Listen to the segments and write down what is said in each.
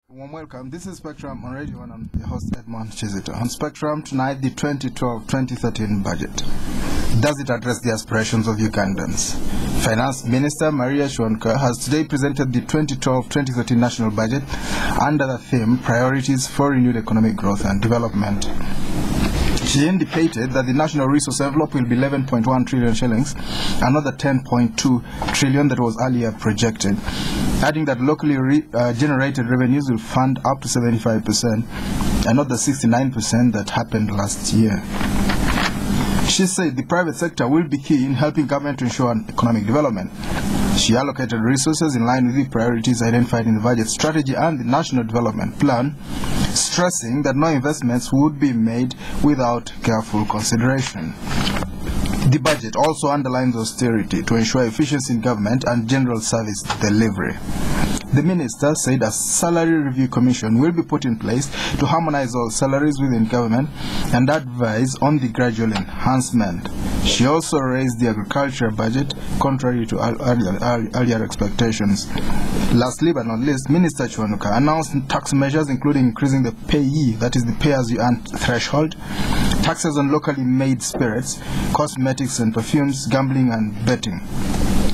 Warm welcome. This is Spectrum on Radio 1. I'm your host, Edmond. On Spectrum tonight, the 2012-2013 budget. Does it address the aspirations of Ugandans? Finance Minister Maria Bwanika has today presented the 2012-2013 national budget under the theme Priorities for Renewed Economic Growth and Development. She indicated that the national resource envelope will be 11.1 trillion shillings, another 10.2 trillion that was earlier projected, adding that locally generated revenues will fund up to 75% and not the 69% that happened last year. She said the private sector will be key in helping government to ensure economic development. She allocated resources in line with the priorities identified in the budget strategy and the National Development Plan, stressing that no investments would be made without careful consideration. The budget also underlines austerity to ensure efficiency in government and general service delivery. The minister said a salary review commission will be put in place to harmonize all salaries within government and advise on the gradual enhancement. She also raised the agriculture budget contrary to earlier expectations. Lastly but not least, Minister Bwanika announced tax measures including increasing the payee, that is the pay-as-you-earn threshold, taxes on locally made spirits, cosmetics and perfumes, gambling and betting.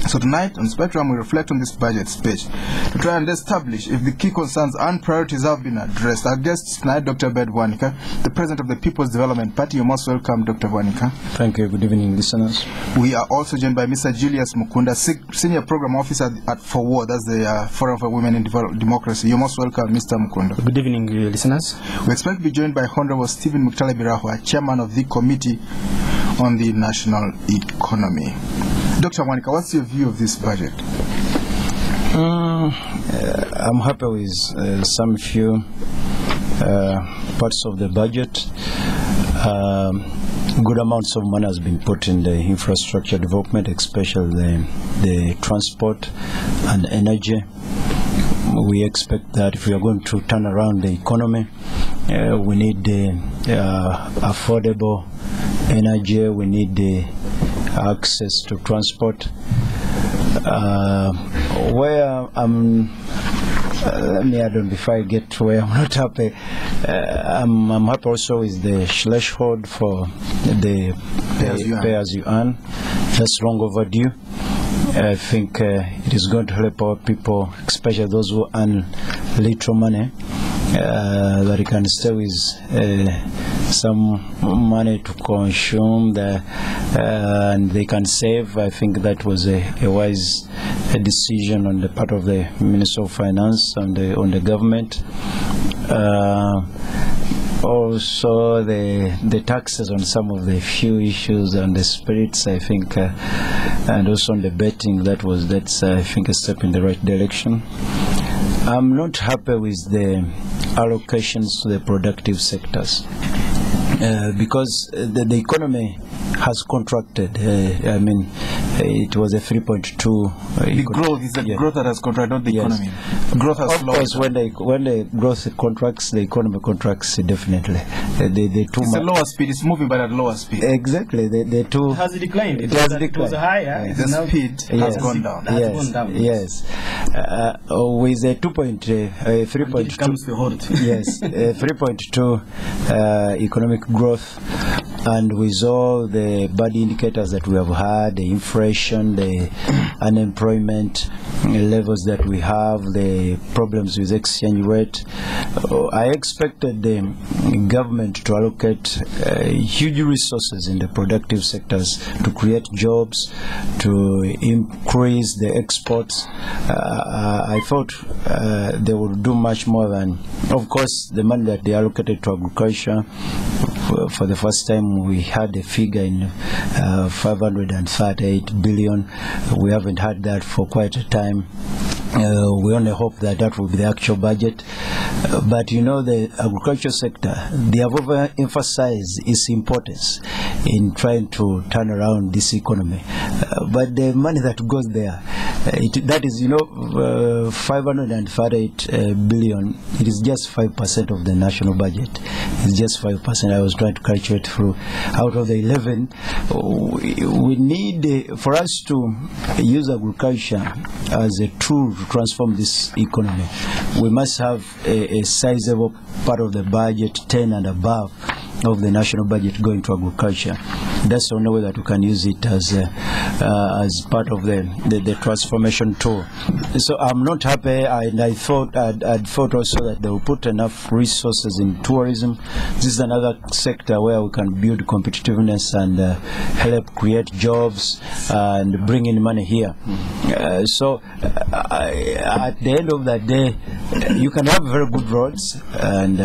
So tonight on Spectrum we reflect on this budget speech to try and establish if the key concerns and priorities have been addressed. Our guest tonight, Dr. Abed, Bwanika, the President of the People's Development Party. You're most welcome, Dr. Bwanika. Thank you. Good evening, listeners. We are also joined by Mr. Julius Mukunda, Senior Program Officer at FAWODE, that's the Forum for Women in Democracy. You're most welcome, Mr. Mukunda. Good evening, listeners. We expect to be joined by Honorable Mukitale Birahwa, Chairman of the Committee on the National Economy. Dr. Bwanika, what's your view of this budget? I'm happy with some few parts of the budget. Good amounts of money has been put in the infrastructure development, especially the transport and energy. We expect that if we are going to turn around the economy, we need affordable energy, we need access to transport. Where I'm, let me add on before I get to where I'm not happy. I'm happy also with the threshold for the pay-as-you-earn. That's long overdue. I think it is going to help our people, especially those who earn little money, that they can stay with some money to consume, and they can save. I think that was a wise decision on the part of the Minister of Finance and on the government. Also, the taxes on some of the few issues and the spirits, I think, and also on the betting, that's I think a step in the right direction. I'm not happy with the allocations to the productive sectors. Because the economy has contracted. I mean, it was a 3.2. The growth is the growth that has contracted, not the economy. Growth has slowed. Of course, when the growth contracts, the economy contracts definitely. It's a lower speed. It's moving by at lower speed. Exactly. The two. It has declined. It has declined. It was higher. The speed has gone down. Yes. With a 3.2. Comes to hold. Yes, 3.2 economic growth, and with all the bad indicators that we have had, the inflation, the unemployment levels that we have, the problems with exchange rate, I expected the government to allocate huge resources in the productive sectors to create jobs, to increase the exports. I thought they would do much more than, of course, the money that they allocated to agriculture. For the first time, we had a figure in 538 billion. We haven't had that for quite a time. We only hope that that will be the actual budget. But you know, the agriculture sector, they have overemphasized its importance in trying to turn around this economy. But the money that goes there, that is, 538 billion, it is just 5% of the national budget. It's just 5%. I was trying to calculate through. Out of the 11, we need, for us to use agriculture as a tool to transform this economy, we must have a sizable part of the budget, 10 and above, of the national budget going to agriculture. That's the only way that we can use it as part of the transformation tool. So I'm not happy, and I'd thought also that they will put enough resources in tourism. This is another sector where we can build competitiveness and help create jobs and bring in money here. So at the end of that day, you can have very good roads, and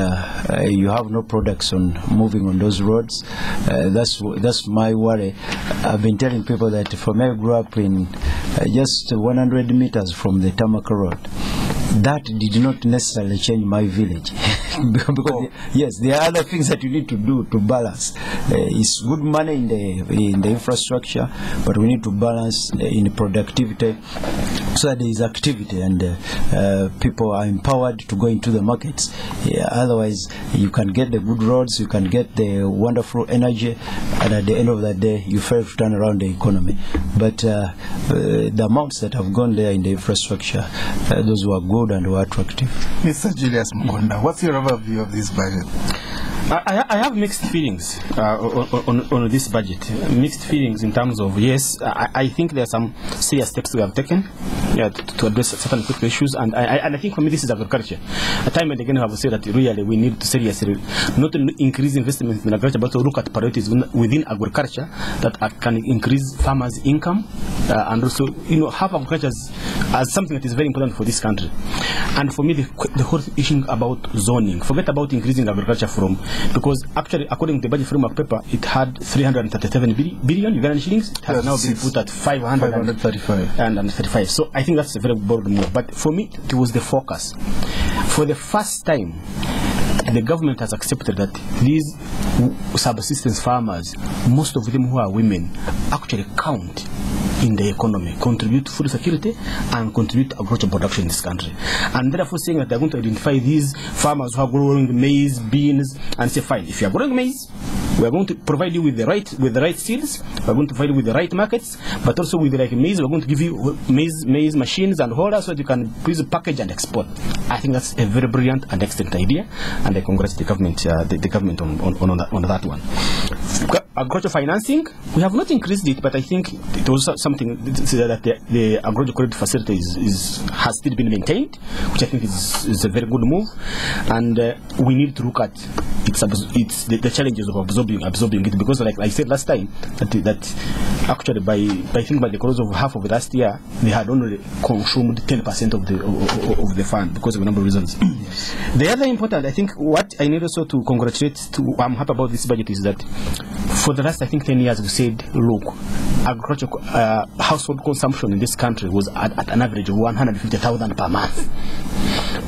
you have no products on moving on those roads. That's my worry. I've been telling people that for me, I grew up in just 100 meters from the Tamaka Road. That did not necessarily change my village. Because yes, there are other things that you need to do to balance. It's good money in the infrastructure, but we need to balance in the productivity so that there is activity and people are empowered to go into the markets. Otherwise, you can get the good roads, you can get the wonderful energy, and at the end of the day, you fail to turn around the economy. But the amounts that have gone there in the infrastructure, those were good and were attractive. Mr. Julius Mukunda, what's your overview of this budget? I have mixed feelings on this budget. Mixed feelings in terms of, yes, I think there are some serious steps we have taken to address certain critical issues, and I think for me this is agriculture. Time and again I have said that really we need to seriously not only increase investment in agriculture, but to look at priorities within agriculture that can increase farmers' income and also have agriculture as something that is very important for this country. And for me the whole issue about zoning, forget about increasing agriculture because actually according to the budget framework paper it had 337 billion Ugandan shillings. It has now been put at 535. So I think that's a very bold move, but for me it was the focus. For the first time the government has accepted that these subsistence farmers, most of them who are women, actually count in the economy, contribute to food security and contribute to agricultural production in this country. And therefore saying that they're going to identify these farmers who are growing maize, beans, and say, fine, if you are growing maize, we are going to provide you with the right seeds, we are going to provide you with the right markets, but also with like maize, we're going to give you maize machines and holders so that you can please package and export. I think that's a very brilliant and excellent idea, and I congratulate the government, on that one. Agricultural financing, we have not increased it, but I think it was something that the agricultural credit facility has still been maintained, which I think is a very good move, and we need to look at the challenges of absorbing it, because like I said last time that actually by the close of half of last year they had only consumed 10% of the fund because of a number of reasons. Yes. The other important, I think, what I need also to congratulate, I'm happy about this budget, is that for the last, I think, 10 years we said, look, agriculture household consumption in this country was at an average of 150,000 per month.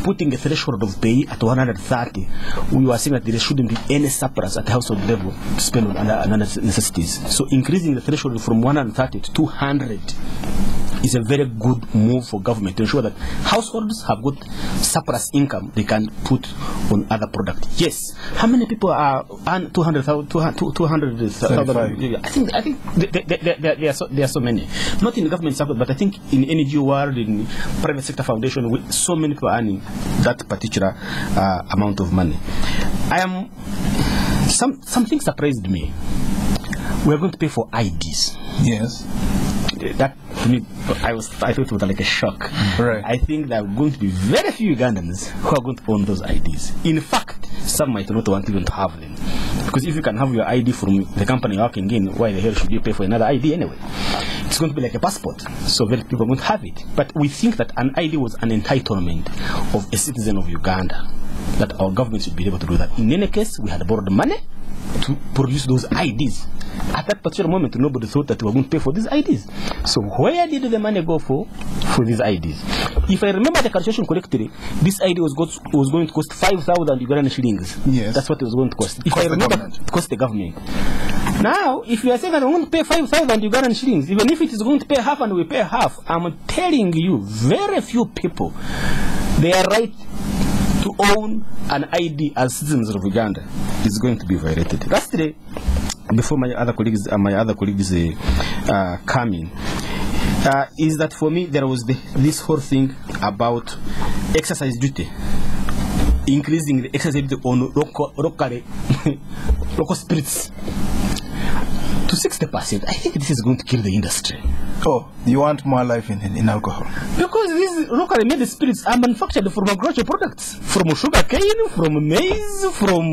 Putting a threshold of pay at 130, we were saying that there shouldn't be any surplus at the household level to spend on other necessities. So increasing the threshold from 130 to 200 is a very good move for government to ensure that households have got surplus income they can put on other products. Yes, how many people are earn 200,000? I think there are so many. Not in government sector, but I think in NGO world, in private sector foundation, so many people are earning that particular amount of money. Something surprised me. We are going to pay for IDs. Yes. That to me, I thought it was like a shock. Right. I think there are going to be very few Ugandans who are going to own those IDs. In fact, some might not want even to have them, because if you can have your ID from the company you're working in, why the hell should you pay for another ID anyway? It's going to be like a passport, so very people are going to have it. But we think that an ID was an entitlement of a citizen of Uganda, that our government should be able to do that. In any case, we had borrowed money to produce those IDs. At that particular moment, nobody thought that we were going to pay for these IDs. So where did the money go for these IDs? If I remember the calculation correctly, this ID was going to cost 5,000 Ugandan shillings. Yes. That's what it was going to cost. If I remember, it cost the government. Now, if you are saying that we're going to pay 5,000 Ugandan shillings, even if it is going to pay half and we pay half, I'm telling you, very few people, they are right to own an ID as citizens of Uganda is going to be violated. Lastly, before my other colleagues come in, is that for me there was this whole thing about exercise duty, increasing the exercise duty on local spirits to 60%. I think this is going to kill the industry. Oh, you want more life in alcohol? Because these locally made spirits are manufactured from agricultural products, from sugar cane, from maize, from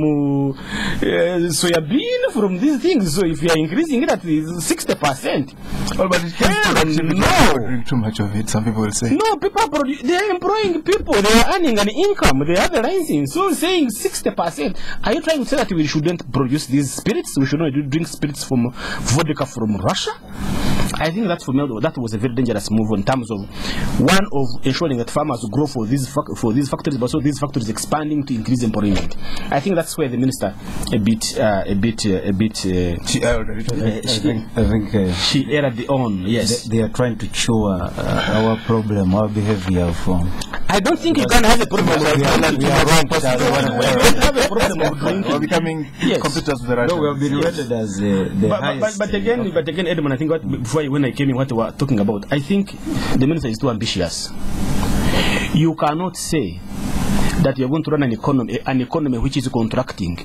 soybean, from these things. So if you are increasing it at 60%, well, but it drink too much of it. Some people will say no. People are they are employing people. They are earning an income. They have a license. So saying 60%, are you trying to say that we shouldn't produce these spirits? We should not drink spirits from vodka from Russia? I think that for me, that was a very dangerous move in terms of one of ensuring that farmers grow for these factories, but also these factories expanding to increase employment. I think that's where the minister she erred on. Yes, they are trying to cure our problem, our behavior. I don't think Uganda has a problem. We are wrong. We have a problem of drinking. We're becoming competitors with the Russians. No, we have been rated as the highest. But again, Edmond, I think when I came in, what we were talking about, I think the minister is too ambitious. You cannot say that you're going to run an economy which is contracting,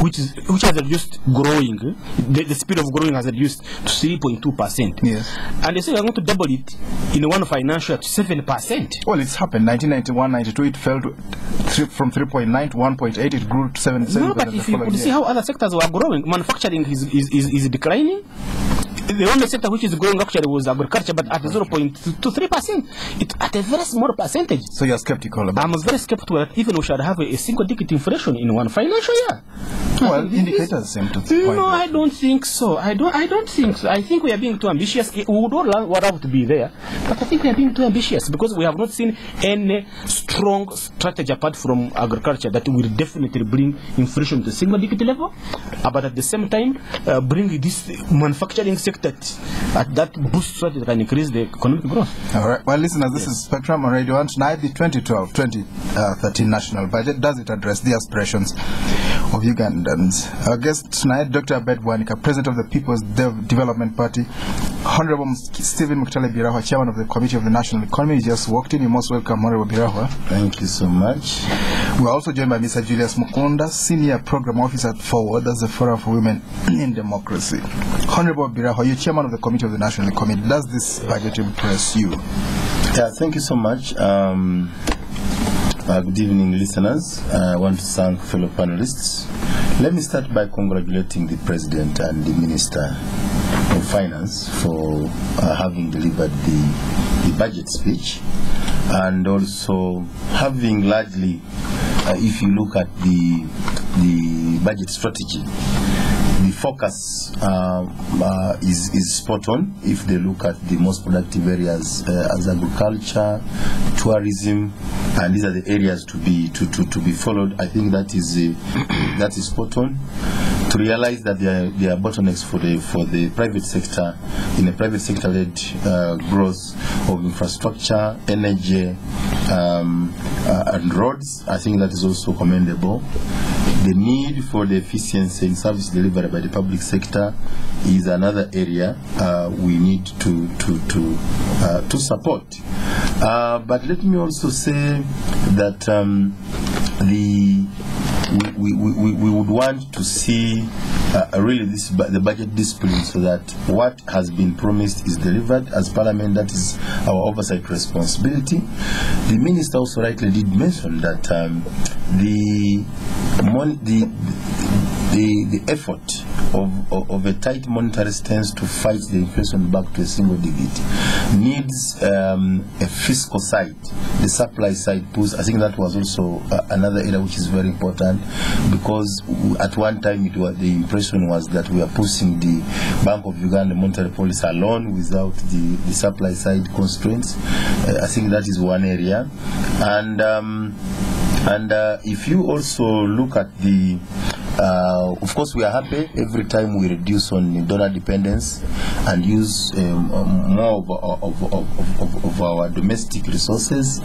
which has reduced growing. The speed of growing has reduced to 3.2%. Yes. And they say you're going to double it in one financial year to 7%. Well, it's happened. 1991-92, it fell from 3.9 to 1.8. It grew to 7%. No, but if you could see how other sectors were growing, manufacturing is declining. The only sector which is growing actually was agriculture, but at 0.2 to 3%. It's at a very small percentage. So you're skeptical about it? I'm very skeptical that even we should have a single-digit inflation in one financial year. Well, indicators seem to point. No, I don't think so. I don't think so. I think we are being too ambitious. We would all love to be there, but I think we are being too ambitious because we have not seen any strong strategy apart from agriculture that will definitely bring inflation to single-digit level, but at the same time bring this manufacturing sector at that boost strategy can increase the economic growth. All right. Well, listeners, this is Spectrum on Radio 1. Tonight, the 2012-2013 national budget. Does it address the aspirations of Ugandans? Our guest tonight, Dr. Abed Bwanika, President of the People's Development Party. Honorable Stephen Mukitale Birahwa, Chairman of the Committee of the National Economy. You just walked in. You're most welcome, Honorable Birahwa. Thank you so much. We're also joined by Mr. Julius Mukunda, Senior Program Officer at FAWODE, that's the Forum for Women in Democracy. Honorable Birahwa, you're Chairman of the Committee of the National Economy. Does this budget impress you? Yeah, thank you so much. Good evening, listeners. I want to thank fellow panelists. Let me start by congratulating the President and the Minister of Finance for having delivered the budget speech, and also having largely, if you look at the budget strategy, the focus is spot on. If they look at the most productive areas as agriculture, tourism, and these are the areas to be followed, I think that is spot on. To realize that there are bottlenecks for the private sector, in a private sector-led growth of infrastructure, energy, and roads, I think that is also commendable. The need for the efficiency in service delivered by the public sector is another area we need to support. But let me also say that we would want to see really the budget discipline, so that what has been promised is delivered. As Parliament, that is our oversight responsibility. The Minister also rightly did mention that the effort of a tight monetary stance to fight the inflation back to a single digit needs a fiscal side, the supply side push. I think that was also another area which is very important, because at one time the impression was that we are pushing the Bank of Uganda monetary policy alone without the supply side constraints. I think that is one area, and if you also look at the of course, we are happy every time we reduce on donor dependence and use more of our domestic resources.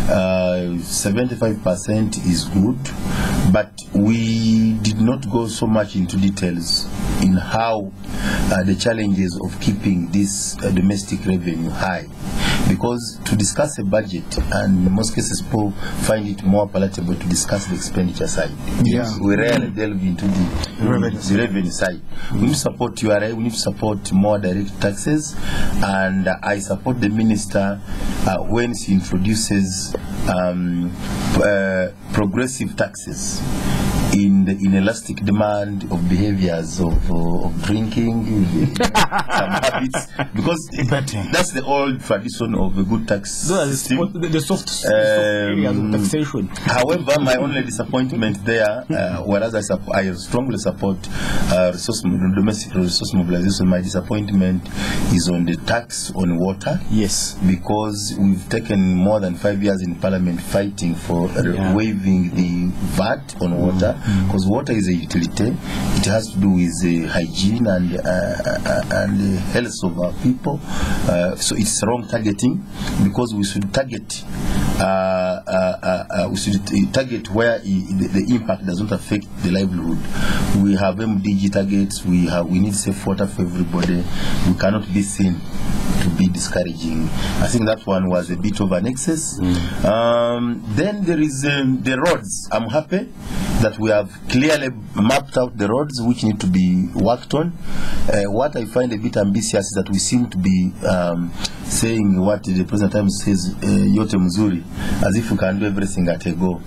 75% is good, but we did not go so much into details in how the challenges of keeping this domestic revenue high. because to discuss a budget, and in most cases people find it more palatable to discuss the expenditure side. Yeah. We rarely delve into the revenue side. We need to support URA, we need to support more direct taxes, and I support the minister when she introduces progressive taxes in the inelastic demand of behaviors of drinking, some habits, because that's the old tradition of a good tax system. The soft areas of taxation. However, my only disappointment there, whereas I strongly support domestic resource mobilization, my disappointment is on the tax on water. Yes. Because we've taken more than 5 years in Parliament fighting for waiving the VAT on water, because water is a utility. It has to do with hygiene and the health of our people. So it's wrong targeting, because we should target where the impact does not affect the livelihood. We have MDG targets. We need safe water for everybody. We cannot be seen to be discouraging. I think that one was a bit of an excess. Then there is the roads. I'm happy that we have clearly mapped out the roads which need to be worked on. What I find a bit ambitious is that we seem to be saying what the President Times says, yote mzuri, as if we can do everything at a go.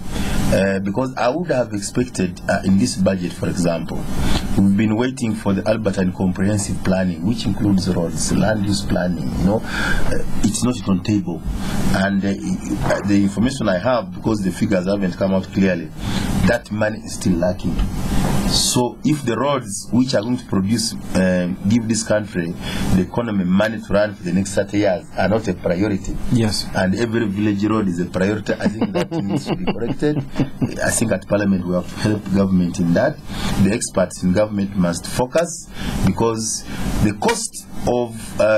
Because I would have expected in this budget, for example, we've been waiting for the Albertine comprehensive planning, which includes roads, land use planning. It's not on table, and the information I have, because the figures haven't come out clearly, that money is still lacking. So if the roads which are going to produce, give this country the economy money to run for the next 30 years are not a priority, yes, and every village road is a priority, I think that needs to be corrected. I think at Parliament we have to help government in that. The experts in government must focus, because the cost of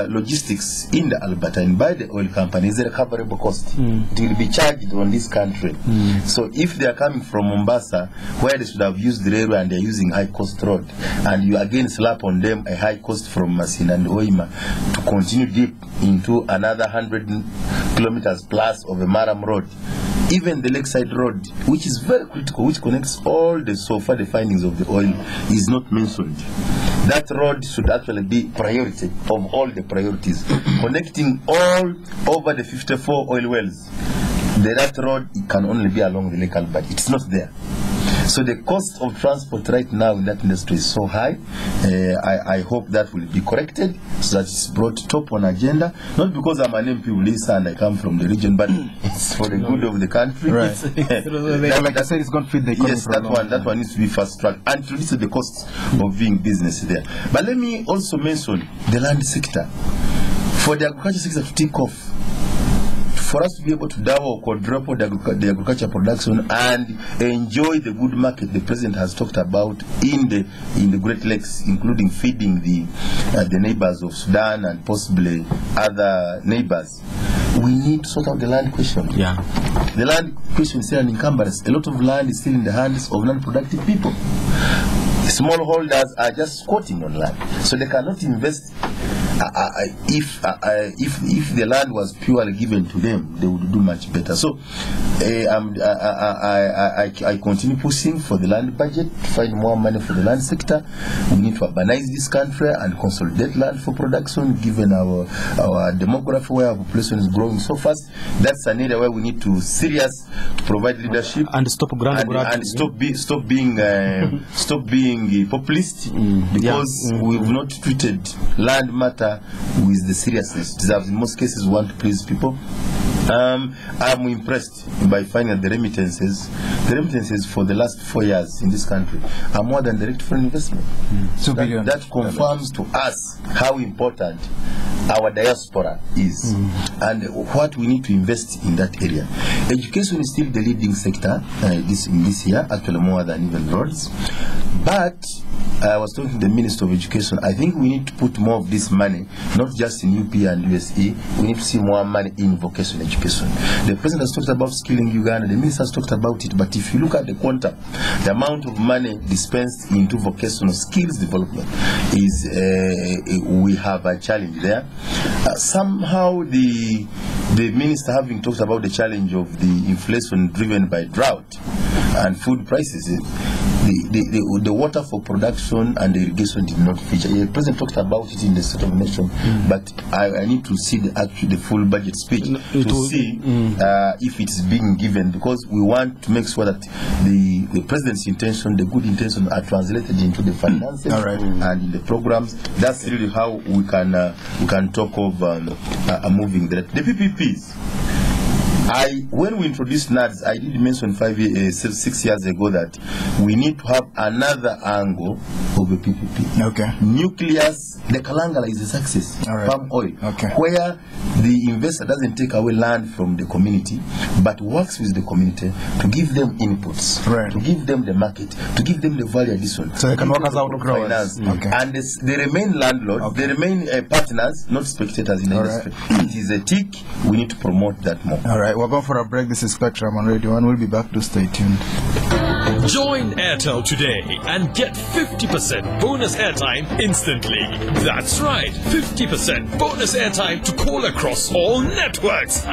logistics in the Albertine by the oil company is a recoverable cost. It will be charged on this country. So if they are coming from Mombasa, where they should have used the railway and they are using high cost road, and you again slap on them a high cost from Masina and Oima to continue deep into another 100 kilometers plus of a Maram road, even the Lakeside Road, which is very critical, which connects all the so far the findings of the oil, is not mentioned. That road should actually be priority of all the priorities, connecting all over the 54 oil wells. That road can only be along the Lake Albert. It's not there. So the cost of transport right now in that industry is so high. I hope that will be corrected, so that it's brought top on agenda. Not because I'm an MP Ulisa and I come from the region, but it's for the good of the country. Right. Like I said, it's going to feed the economy. Yes, that one needs to be fast tracked and to reduce the cost of doing business there. But let me also mention the land sector. For the agriculture sector to take off, for us to be able to double or quadruple the agriculture production and enjoy the good market the President has talked about in the Great Lakes, including feeding the neighbors of Sudan and possibly other neighbors, we need to sort out the land question. Yeah. The land question is still an encumbrance. A lot of land is still in the hands of non-productive people. Smallholders are just squatting on land, so they cannot invest. If the land was purely given to them, they would do much better. So I continue pushing for the land budget to find more money for the land sector. We need to urbanize this country and consolidate land for production, given our demography, where our population is growing so fast. That's an area where we need to provide leadership and stop being populist, because we've not treated land matter with the seriousness it deserves. In most cases, we want to please people. I'm impressed by finding that the remittances for the last 4 years in this country are more than direct foreign investment. That confirms to us how important our diaspora is and what we need to invest in that area. Education is still the leading sector in this year, actually more than even roads. But I was talking to the Minister of Education. I think we need to put more of this money, not just in UP and USE. We need to see more money in vocational education. The President has talked about skilling Uganda. The Minister has talked about it. But if you look at the quantum, the amount of money dispensed into vocational skills development is, we have a challenge there. Somehow the Minister, having talked about the challenge of the inflation driven by drought and food prices, the water for production and the irrigation did not feature. The President talked about it in the State of the Nation, but I need to see the full budget speech to see if it is being given, because we want to make sure that the President's intention, the good intention, are translated into the finances and in the programs. That's really how we can talk of moving the PPPs. When we introduced NADS, I did mention 6 years ago that we need to have another angle of a PPP. Okay. Nucleus, the Kalangala is a success. Palm oil, where the investor doesn't take away land from the community, but works with the community to give them inputs, to give them the market, to give them the value addition, so they can work as out finance. And they remain landlords, they remain partners, not spectators in the industry. It is a tick. We need to promote that more. All right, we're going for a break. This is Spectrum on Radio 1. We'll be back to stay tuned. Join Airtel today and get 50% bonus airtime instantly. That's right, 50% bonus airtime to call across all networks.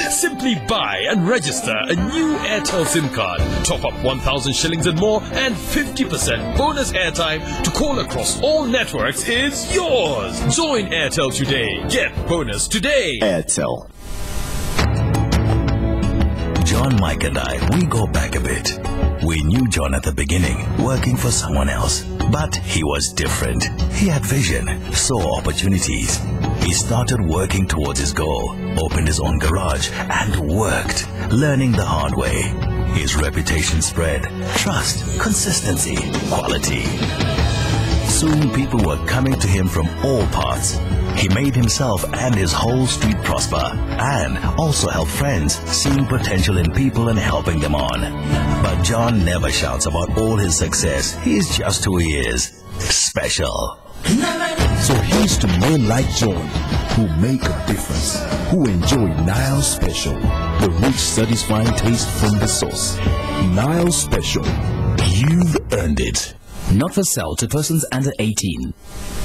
Simply buy and register a new Airtel SIM card. Top up 1,000 shillings and more, and 50% bonus airtime to call across all networks is yours. Join Airtel today. Get bonus today. Airtel. John, Mike and I, we go back a bit. We knew John at the beginning, working for someone else. But he was different. He had vision, saw opportunities. He started working towards his goal, opened his own garage, and worked, learning the hard way. His reputation spread. Trust, consistency, quality. Soon people were coming to him from all parts. He made himself and his whole street prosper, and also helped friends, seeing potential in people and helping them on. But John never shouts about all his success. He's just who he is. Special. So here's to men like John, who make a difference, who enjoy Nile Special, the rich, satisfying taste from the source. Nile Special. You've earned it. Not for sale to persons under 18.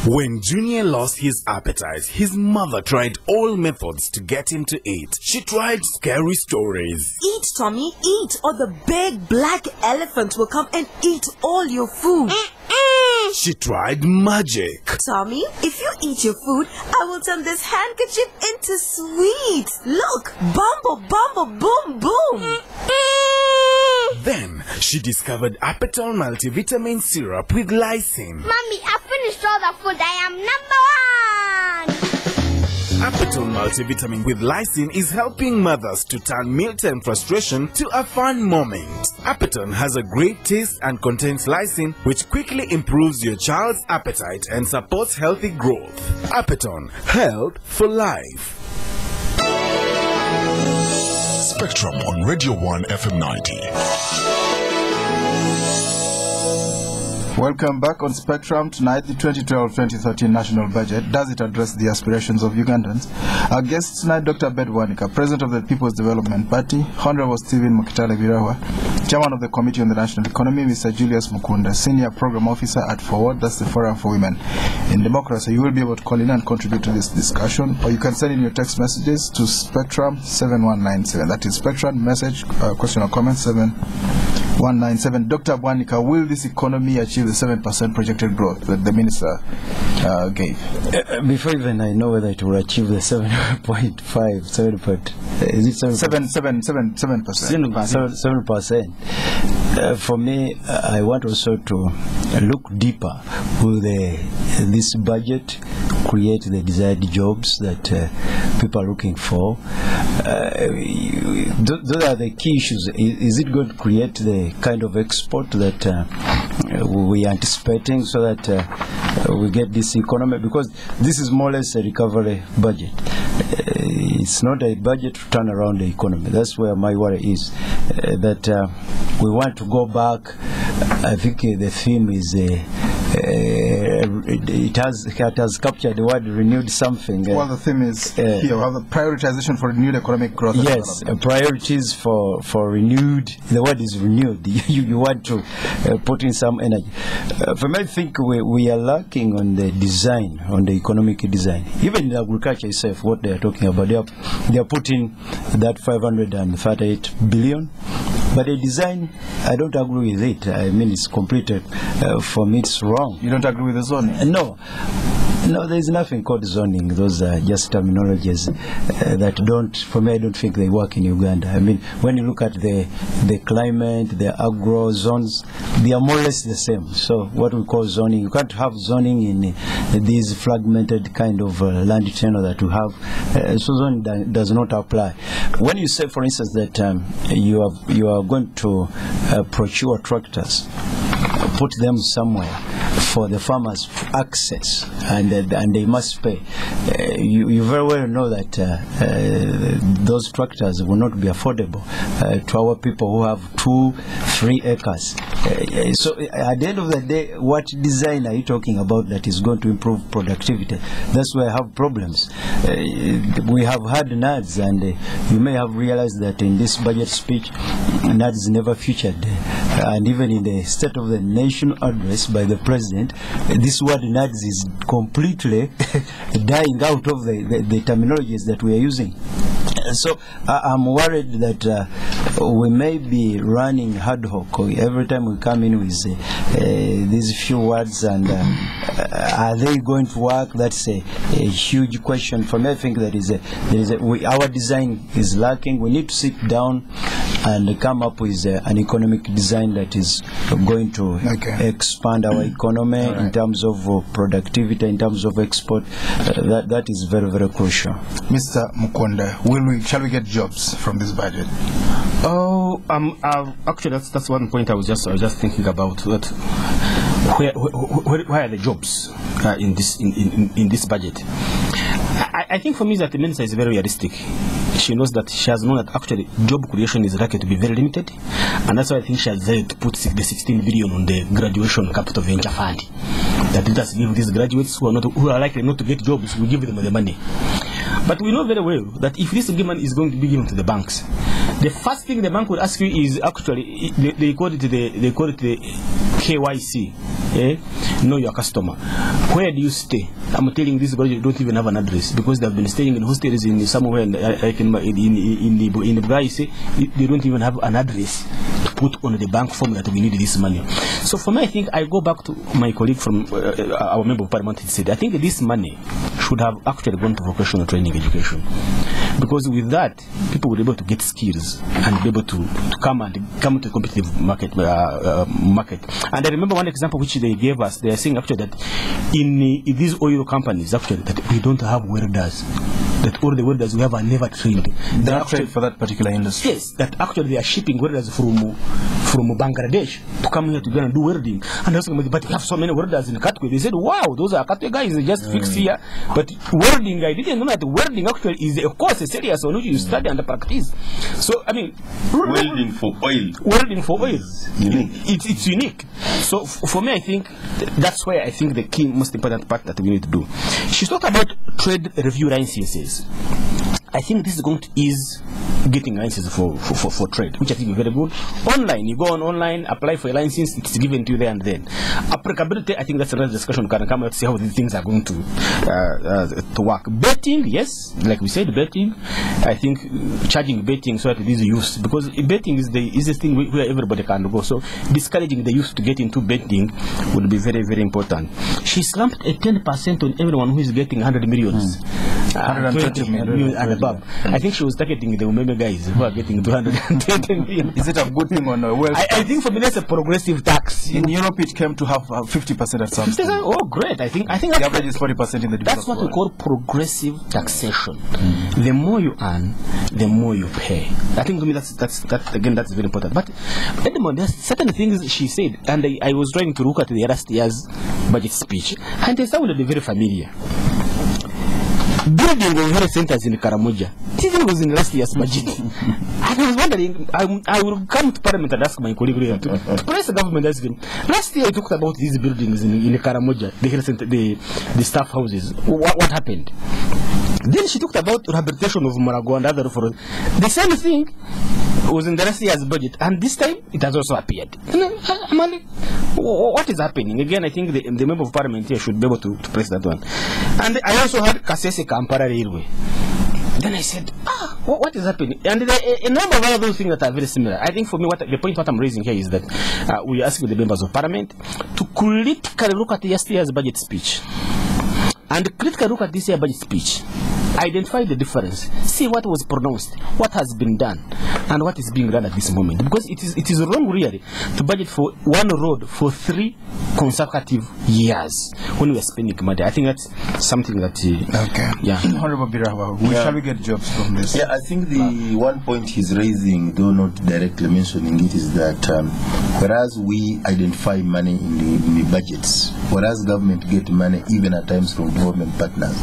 When Junior lost his appetite, his mother tried all methods to get him to eat. She tried scary stories. Eat, Tommy, eat, or the big black elephant will come and eat all your food. She tried magic. Tommy, if you eat your food, I will turn this handkerchief into sweets. Look, bumble, bumble, boom, boom. Then she discovered Apetol multivitamin syrup with lysine. Mommy, I finished all the food. I am number 1. Apetol multivitamin with lysine is helping mothers to turn mealtime frustration to a fun moment. Apetol has a great taste and contains lysine, which quickly improves your child's appetite and supports healthy growth. Apetol, health for life. Spectrum on Radio 1 FM 90. Welcome back on Spectrum. Tonight, the 2012-2013 national budget. Does it address the aspirations of Ugandans? Our guests tonight, Dr. Abed Bwanika, President of the People's Development Party, Honorable Stephen Mukitale Birahwa, Chairman of the Committee on the National Economy, Mr. Julius Mukunda, Senior Program Officer at FAWODE, that's the Forum for Women in Democracy. You will be able to call in and contribute to this discussion, or you can send in your text messages to Spectrum 7197. That is Spectrum message, question or comment 7197. Dr. Bwanika, will this economy achieve the 7% projected growth that the Minister gave? Before even I know whether it will achieve the 7.5, 7 point, is it 7%? 7%. For me, I want also to look deeper. Will this budget create the desired jobs that people are looking for? Those are the key issues. Is it going to create the kind of export that we are anticipating, so that we get this economy? Because this is more or less a recovery budget. It's not a budget to turn around the economy. That's where my worry is, that we want to go back. I think the theme is it has captured the word renewed something. Well, the theme is here, we have a prioritization for renewed economic growth. Yes, priorities for renewed. The word is renewed. You want to put in some energy. For me, I think we are lacking on the design, on the economic design. Even in agriculture itself, what they are talking about, they are putting that 538 billion. But the design, I don't agree with it. I mean, it's completed. For me, it's wrong. You don't agree with the zoning? No. No, there's nothing called zoning. Those are just terminologies that don't, for me, I don't think they work in Uganda. I mean, when you look at the climate, the agro zones, they are more or less the same. So what we call zoning, you can't have zoning in these fragmented kind of land tenure that we have. So zoning does not apply. When you say, for instance, that you are going to procure tractors, put them somewhere for the farmers access, and they must pay. You very well know that those tractors will not be affordable to our people who have 2-3 acres. So at the end of the day, what design are you talking about that is going to improve productivity? That's where I have problems. We have had NADS, and you may have realized that in this budget speech, NADS never featured. And even in the State of the Nation address by the President, this word NADS is completely dying out of the terminologies that we are using. So I'm worried that we may be running ad hoc every time we come in with these few words, and are they going to work? That's a huge question for me. I think that our design is lacking. We need to sit down and come up with an economic design that is going to expand our economy in terms of productivity, in terms of export. That is very, very crucial. Mr. Mukunda, shall we get jobs from this budget? Oh, actually, that's one point I was just thinking about. That where are the jobs in this budget? I think for me that the minister is very realistic. She knows that she has known that actually job creation is likely to be very limited, and that's why I think she has decided to put the 16 billion on the graduation capital venture fund. That let us give these graduates who are likely not to get jobs, we give them the money. But we know very well that if this money is going to be given to the banks, the first thing the bank will ask you is actually they call it the KYC. Know your customer. Where do you stay? I'm telling this girl you don't even have an address, because they've been staying in hostels in somewhere in Bwanika. They don't even have an address to put on the bank form that we need this money. So for me, I think I go back to my colleague from our member of parliament. He said I think this money should have actually gone to vocational training education, because with that people will be able to get skills and be able to come to a competitive market. And I remember one example which they gave us. They are saying actually that in these oil companies actually that we don't have welders. That all the welders we have are never trained. They are trained for that particular industry. Yes, that actually they are shipping welders from Bangladesh to come here to go and do welding. And also, but we have so many welders in Katwe. They said, wow, those are Katwe guys, they just fix here. But welding, I didn't know that welding actually is a course, a serious on which you study and practice. So, I mean, welding for oil. Welding for oil. It's unique. So, for me, I think that's where I think the key, most important part that we need to do. She talked about trade review licenses. I think this is going to ease getting licenses for trade, which I think is very good. Online, you go online, apply for a license, it's given to you there and then. Applicability, I think that's another discussion. We can come out to see how these things are going to work. Betting, yes, like we said, betting. I think charging betting so that it is used, because betting is the easiest thing where everybody can go. So discouraging the youth to get into betting would be very, very important. She slumped a 10% on everyone who is getting 100 millions. 120 million and above. I think she was targeting the Umeme guys who are getting 220 million. Is it a good thing or no? Well, I think for me that's a progressive tax. In Europe, it came to have 50% at some stage. Oh, great! I think the average is 40% in the. That's what we call progressive taxation. The more you earn, the more you pay. I think for me that's very important. But Edmond, there's certain things she said, and I was trying to look at the last year's budget speech, and they sounded very familiar. building of health centers in Karamoja. This was in last year's budget. And I was wondering, I will come to Parliament and ask my colleague to press the government. Last year I talked about these buildings in Karamoja, the health center, the staff houses. What happened? Then she talked about rehabilitation of Marago and other for the same thing was in the last year's budget, and this time it has also appeared. What is happening? Again, I think the member of parliament here should be able to press that one. And I also had Kasese Kampala Railway. Then I said, what is happening? And there are a number of other things that are very similar. I think for me, the point I'm raising here is that we are asking the members of parliament to critically look at last year's budget speech. And critically look at this year's budget speech. Identify the difference. See what was pronounced, what has been done, and what is being done at this moment. Because it is wrong, really, to budget for one road for 3 consecutive years when we are spending money. I think that's something that. Okay. Yeah. Honorable Birahwa, shall we get jobs from this? Yeah, I think the one point he's raising, though not directly mentioning it, is that whereas we identify money in the budgets, whereas government get money even at times from government partners,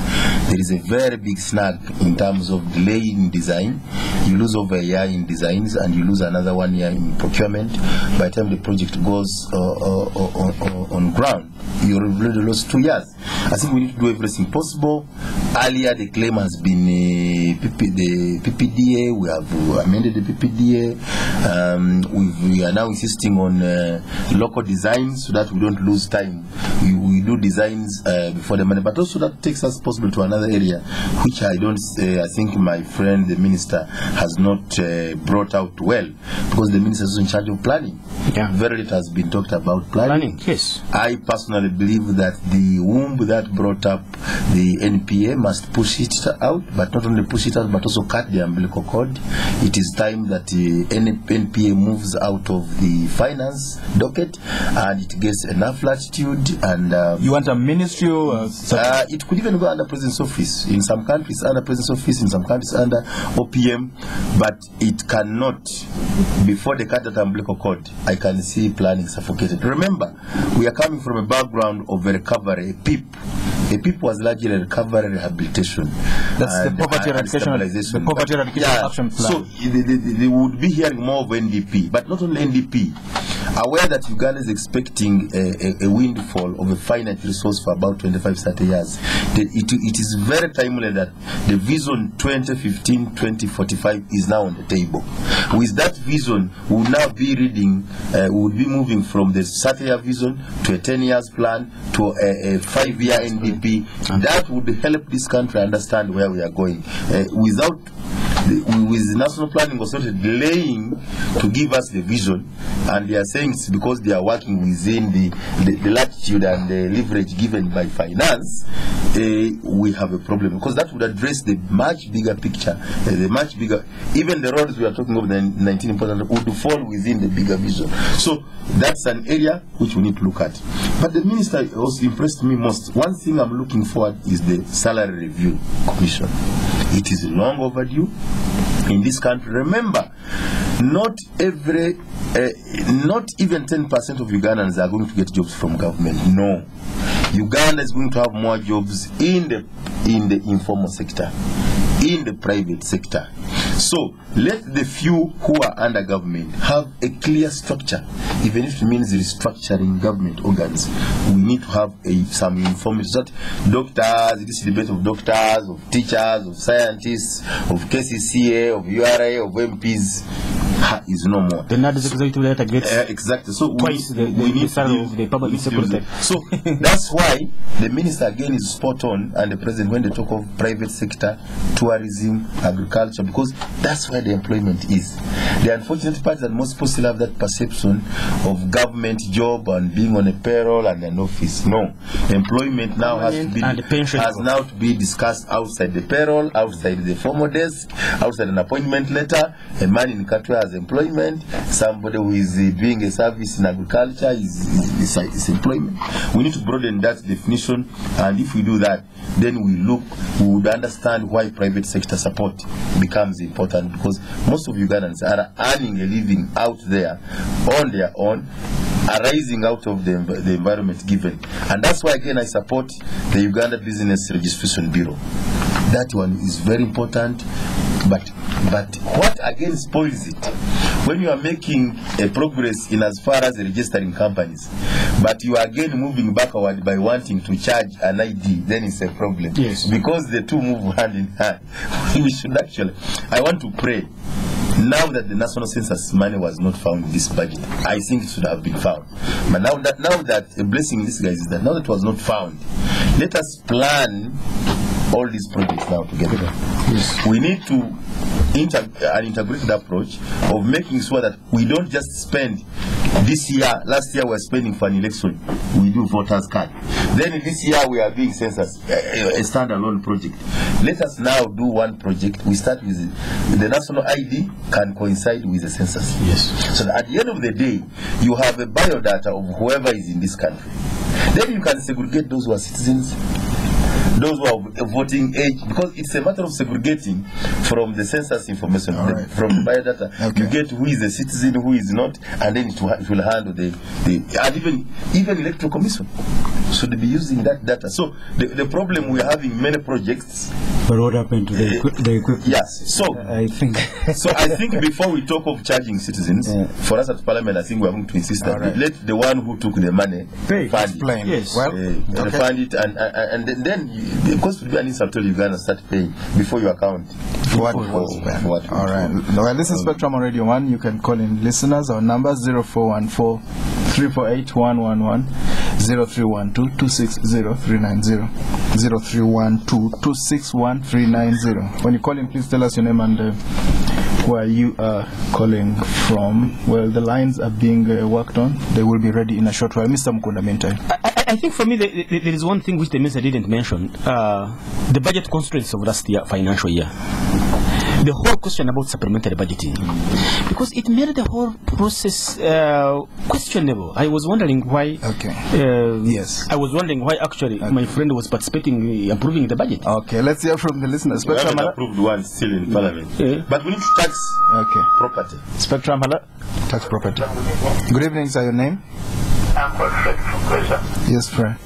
there is a very big snag in terms of delaying design. You lose over a year in designs and you lose another 1 year in procurement. By the time the project goes on ground, you already lost 2 years. I think we need to do everything possible. Earlier the claim has been the PPDA. We have amended the PPDA. We are now insisting on local designs so that we don't lose time. We do designs before the money, but also that takes us possible to another area which I think my friend the minister has not brought out well, because the minister is in charge of planning. Yeah. Very little has been talked about planning. Yes. I personally believe that the womb that brought up the NPA must push it out, but not only push it out, but also cut the umbilical cord. It is time that the NPA moves out of the finance docket and it gets enough latitude. And you want a ministry? It could even go under President's office. In some countries under President's office, in some countries under OPM, but it cannot. Before they cut that umbilical cord, I can see planning suffocated. Remember, we are coming from a background of a recovery, a PIP. A PIP was largely a recovery rehabilitation. That's the poverty eradication. The poverty eradication action plan. So they would be hearing more of NDP, but not only NDP. Aware that Uganda is expecting a windfall of a finite resource for about 25-30 years. It is very timely that the vision 2015-2045 is now on the table. With that vision, we will now be reading, we will be moving from the 30-year vision to a 10 years plan to a 5-year NDP. That would help this country understand where we are going. With the National Planning Authority delaying to give us the vision, and they are saying it's because they are working within the latitude and the leverage given by finance, we have a problem, because that would address the much bigger picture, even the roads we are talking about, the 19 important, would fall within the bigger vision. So that's an area which we need to look at. But the minister also impressed me most. One thing I'm looking forward is the salary review commission. It is long overdue in this country. Remember, not even 10% of Ugandans are going to get jobs from government. No, Uganda is going to have more jobs in the informal sector, in the private sector. So let the few who are under government have a clear structure, even if it means restructuring government organs. We need to have some information that doctors, this debate of doctors, of teachers, of scientists, of KCCA, of URA, of MPs is no more. The NAD executive letter gets exactly. So twice the salary of the public secretary. So that's why the minister again is spot on, and the president when they talk of private sector, tourism, agriculture, because that's where the employment is. The unfortunate part is that most people still have that perception of government job and being on a payroll and an office. No, employment now has now to be discussed outside the payroll, outside the formal desk, outside an appointment letter. A man in Katwa has employment. Somebody who is doing a service in agriculture is employment. We need to broaden that definition, and if we do that, then we would understand why private sector support becomes important, because most of Ugandans are earning a living out there on their own, arising out of the environment given. And that's why again I support the Uganda Business Registration Bureau. That one is very important. But what again spoils it? When you are making a progress in as far as registering companies, but you are again moving backward by wanting to charge an ID, then it's a problem. Yes. Because the two move hand in hand. We should actually, I want to pray, now that the national census money was not found in this budget, I think it should have been found. But now that a blessing in disguise is that now that it was not found, let us plan all these projects now together. Yes. We need to an integrated approach of making sure that we don't just spend this year. Last year we were spending for an election, we do voters card. Then this year we are doing census, a standalone project. Let us now do one project. We start with the national ID can coincide with the census. Yes. So that at the end of the day, you have a biodata of whoever is in this country. Then you can segregate those who are citizens, those who are voting age, because it's a matter of segregating from the census information, from the biodata. Okay. You get who is a citizen, who is not, and then it will handle the and even electoral commission should be using that data. So the problem we are having many projects. But what happened to the equipment? Yes. So I think before we talk of charging citizens, for us at Parliament, I think we are going to insist that let the one who took the money fund it. Yes. Well, fund it, and then because to be an insult to Uganda, start paying before your account. What? All right. Well, this is Spectrum on Radio 1. You can call in listeners. Our number 0414 348 111 0312 260 390 0312 261 390. When you call in, please tell us your name and where you are calling from. Well, the lines are being worked on. They will be ready in a short while. Mr. Mukunda, meantime. I think for me there is one thing which the minister didn't mention, the budget constraints of last year, financial year. The whole question about supplementary budgeting, because it made the whole process questionable. I was wondering why. Yes. I was wondering why actually my friend was participating in approving the budget. Okay, let's hear from the listeners. We haven't approved one still in Parliament, but we need to tax property. Spectrum, hello. Tax property. Good evening, sir. Your name? I'm called Fred from Fraser. Yes, Fred.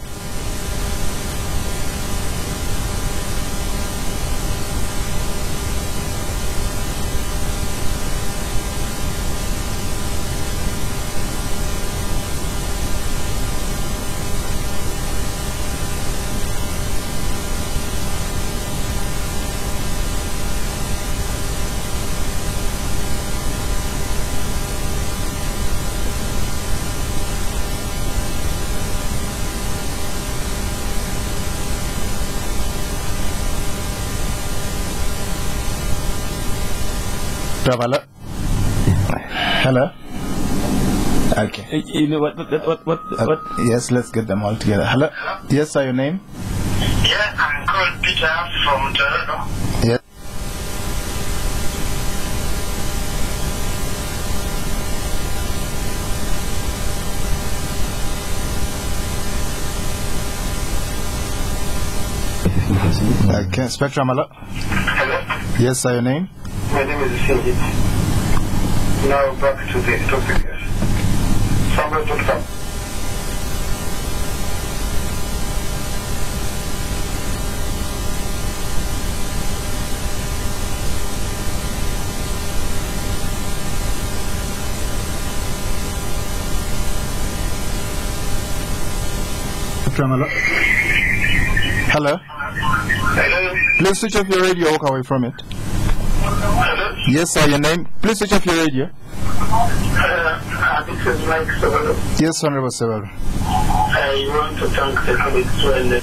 Hello. Hello. Okay. You know what? Yes, let's get them all together. Hello. Yes, sir. Your name? Yeah, I'm called Peter from Toronto. Yes. Okay. Spectrum. Hello. Hello. Yes, sir. Your name? My name is Singit. Now back to the topic. Somewhere.com. Hello. Hello. Please switch off your radio. Walk away from it. Hello. Yes, sir. Your name? Please switch off your radio. This is Mike Severo. Yes, Honorable Severo. I want to thank the colleagues when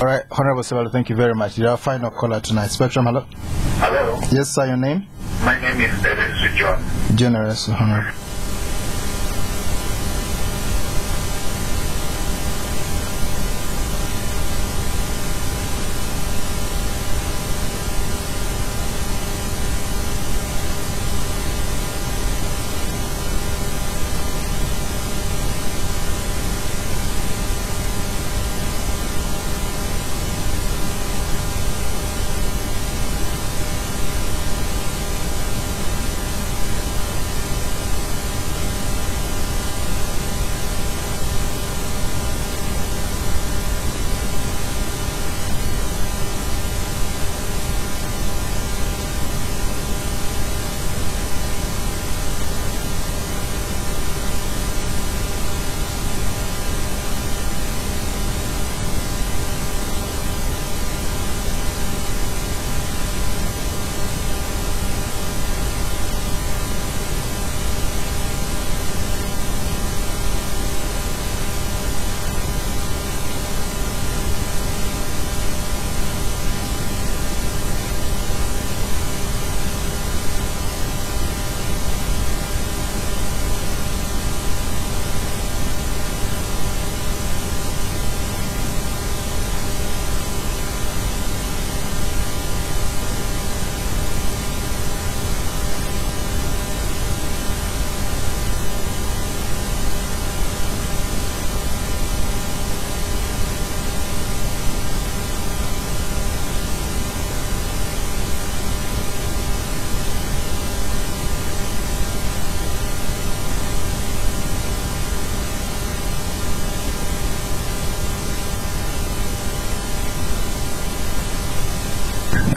All right, Honorable Sebalo, thank you very much. You're our final caller tonight. Spectrum, hello. Hello. Yes, sir, your name? My name is Edmond John. Generous, Honorable.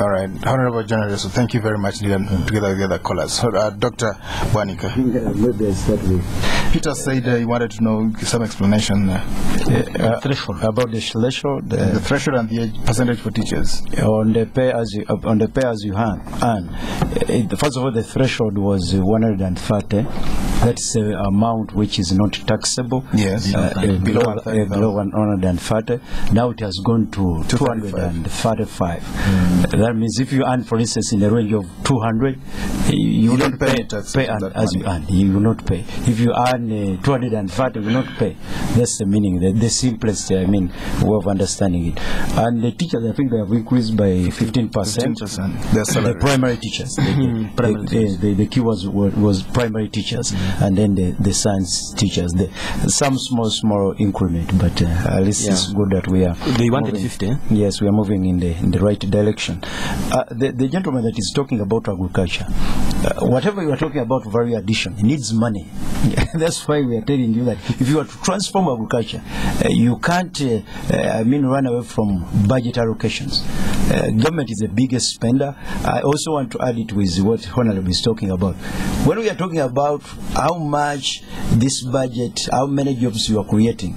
All right, Honorable General, so thank you very much, together with the other callers. So, Dr. Bwanika. Peter said he wanted to know some explanation threshold. About the threshold, the threshold and the percentage for teachers on the pay as you earn. First of all, the threshold was 130. That's the amount which is not taxable. Yes, below 130. Now it has gone to 235. That means if you earn, for instance, in the range of 200, you don't pay as you earn. You will not pay. If you earn 230, you will not pay. That's the meaning, the simplest, way of understanding it. And the teachers, I think they have increased by 15%. The primary teachers. The key was primary teachers, and then the science teachers. Some small increment, but at least it's good that we are. They wanted 50. Yes, we are moving in the right direction. The gentleman that is talking about agriculture, whatever you are talking about value addition, it needs money. That's why we are telling you that if you are to transform agriculture, you can't run away from budget allocations. Government is the biggest spender. I also want to add it with what Honorable is talking about. When we are talking about how much this budget, how many jobs you are creating,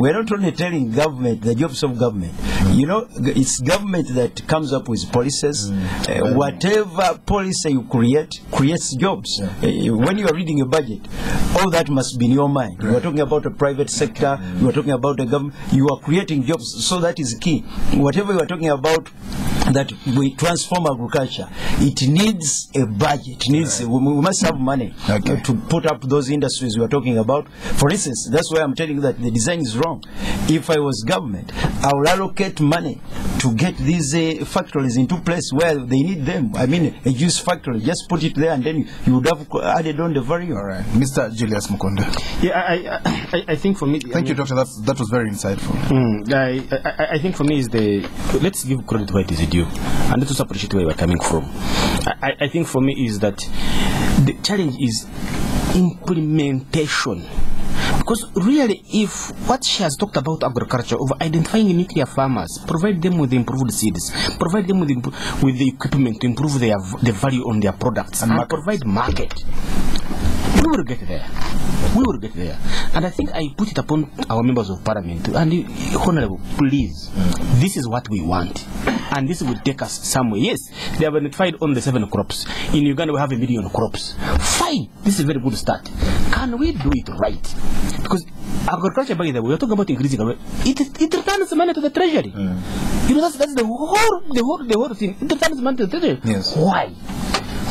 we are not only telling government the jobs of government. It's government that comes up with policies. Whatever policy you create creates jobs. When you are reading a budget, all that must be in your mind. You are talking about a private sector, you are talking about the government, you are creating jobs, so that is key. Whatever you are talking about that we transform agriculture, it needs a budget. It needs we must have money to put up those industries we are talking about. For instance, that's why I'm telling you that the design is wrong. If I was government, I would allocate money to get these factories into place where they need them. I mean, a juice factory, just put it there and then you would have added on the value. All right. Mr. Julius Mukunda. Yeah, I think for me... Thank you, Doctor. That was very insightful. I think for me is let's give credit where it is due, and let us appreciate where we are coming from. I think for me is that the challenge is implementation. Because really, if what she has talked about agriculture, of identifying nuclear farmers, provide them with improved seeds, provide them with the equipment to improve the value on their products, and provide market, we will get there. We will get there. And I think I put it upon our members of parliament. And Honorable, please, this is what we want. And this will take us somewhere. Yes, they have identified on the 7 crops. In Uganda, we have 1 million crops. Fine. This is a very good start. Can we do it right? Because Agriculture, by the way, we're talking about increasing. It returns money to the treasury. You know, that's the whole thing. It returns money to the treasury. Yes. Why?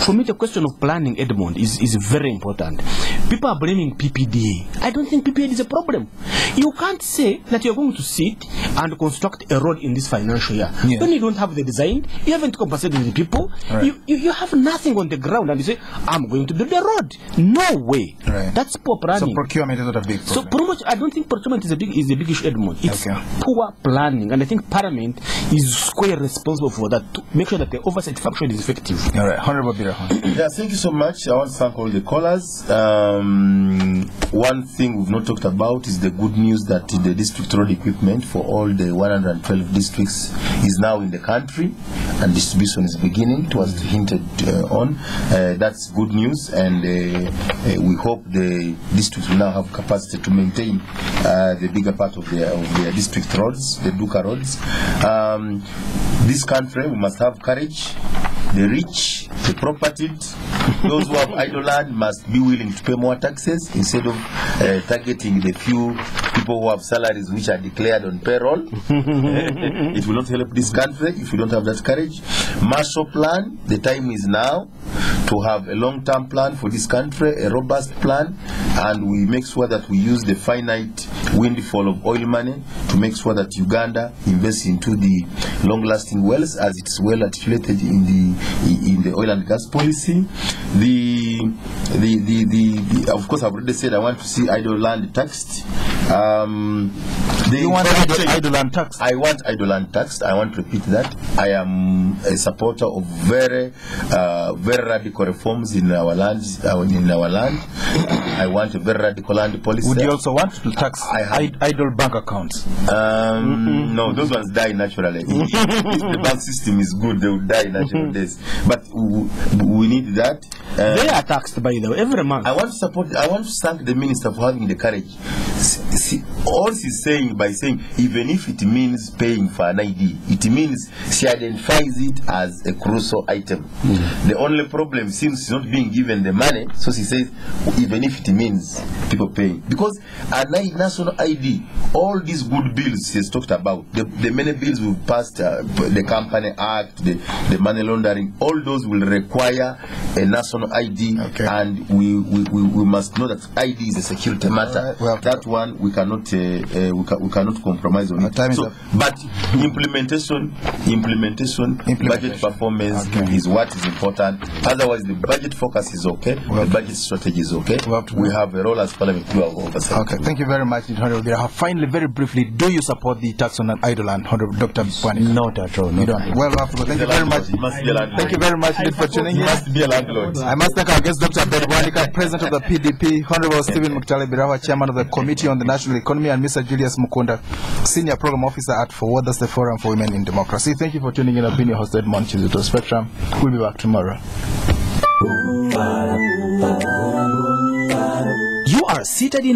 For me, the question of planning, Edmond, is very important. People are blaming PPDA. I don't think PPDA is a problem. You can't say that you're going to sit and construct a road in this financial year. Yeah. When you don't have the design, you haven't compensated the people, right. you have nothing on the ground, and you say, I'm going to build a road. No way. Right. That's poor planning. So procurement is not a big problem. So I don't think procurement is a big issue, Edmond. It's poor planning, and I think Parliament is squarely responsible for that, to make sure that the oversight function is effective. All right, Honorable Birahwa. Yeah, thank you so much. I want to thank all the callers. One thing we've not talked about is the good news that the district road equipment for all the 112 districts is now in the country, and distribution is beginning. It was hinted on. That's good news, and we hope the districts will now have capacity to maintain the bigger part of their district roads, the Duka roads. This country, we must have courage. The rich, the property, those who have idle land must be willing to pay more taxes instead of targeting the few people who have salaries which are declared on payroll. It will not help this country if we don't have that courage. Marshall Plan, the time is now to have a long-term plan for this country, a robust plan, and we make sure that we use the finite windfall of oil money to make sure that Uganda invests into the long-lasting wells, as it's well articulated in the oil and gas policy. Of course, I've already said I want to see idle land taxed. You want idle land taxed? I want idle land taxed. I want to repeat that. I am a supporter of very radical reforms in our land. I want a very radical land policy. Would you also want to tax idle bank accounts? No, those ones die naturally. If the bank system is good, they will die in natural days. But we need that. They are taxed, by the way, every month. I want to thank the minister for having the courage. See, all she's saying by saying, even if it means paying for an ID, it means she identifies it as a crucial item. The only problem seems she's not being given the money, so she says, even if it means people paying. Because a national ID, all these good bills she's talked about, the many bills we've passed, the Company Act, the money laundering, all those will require a national ID, and we must know that ID is a security matter. Well, that one we cannot compromise on it. So, but implementation, budget performance is what is important. Otherwise, the budget focus is okay, the budget strategy is okay. We have a role as Parliament to oversight. Okay, thank you very much, Honorable Birahwa. Finally, very briefly, do you support the tax on idle land, Honorable Dr. Bwanika? Not at all. You don't. Well, thank you very much. Thank you very much for tuning in. Must be a landlord. I must thank our guest, Dr. Abed Bwanika, President of the PDP, Honorable Stephen Mukitale Birahwa, Chairman of the Committee on the National Economy, and Mr. Julius Mukunda, Senior Program Officer at FAWODE, that's the Forum for Women in Democracy. Thank you for tuning in. I've been your host, Edmond Kizito. Spectrum. We'll be back tomorrow. You are seated in a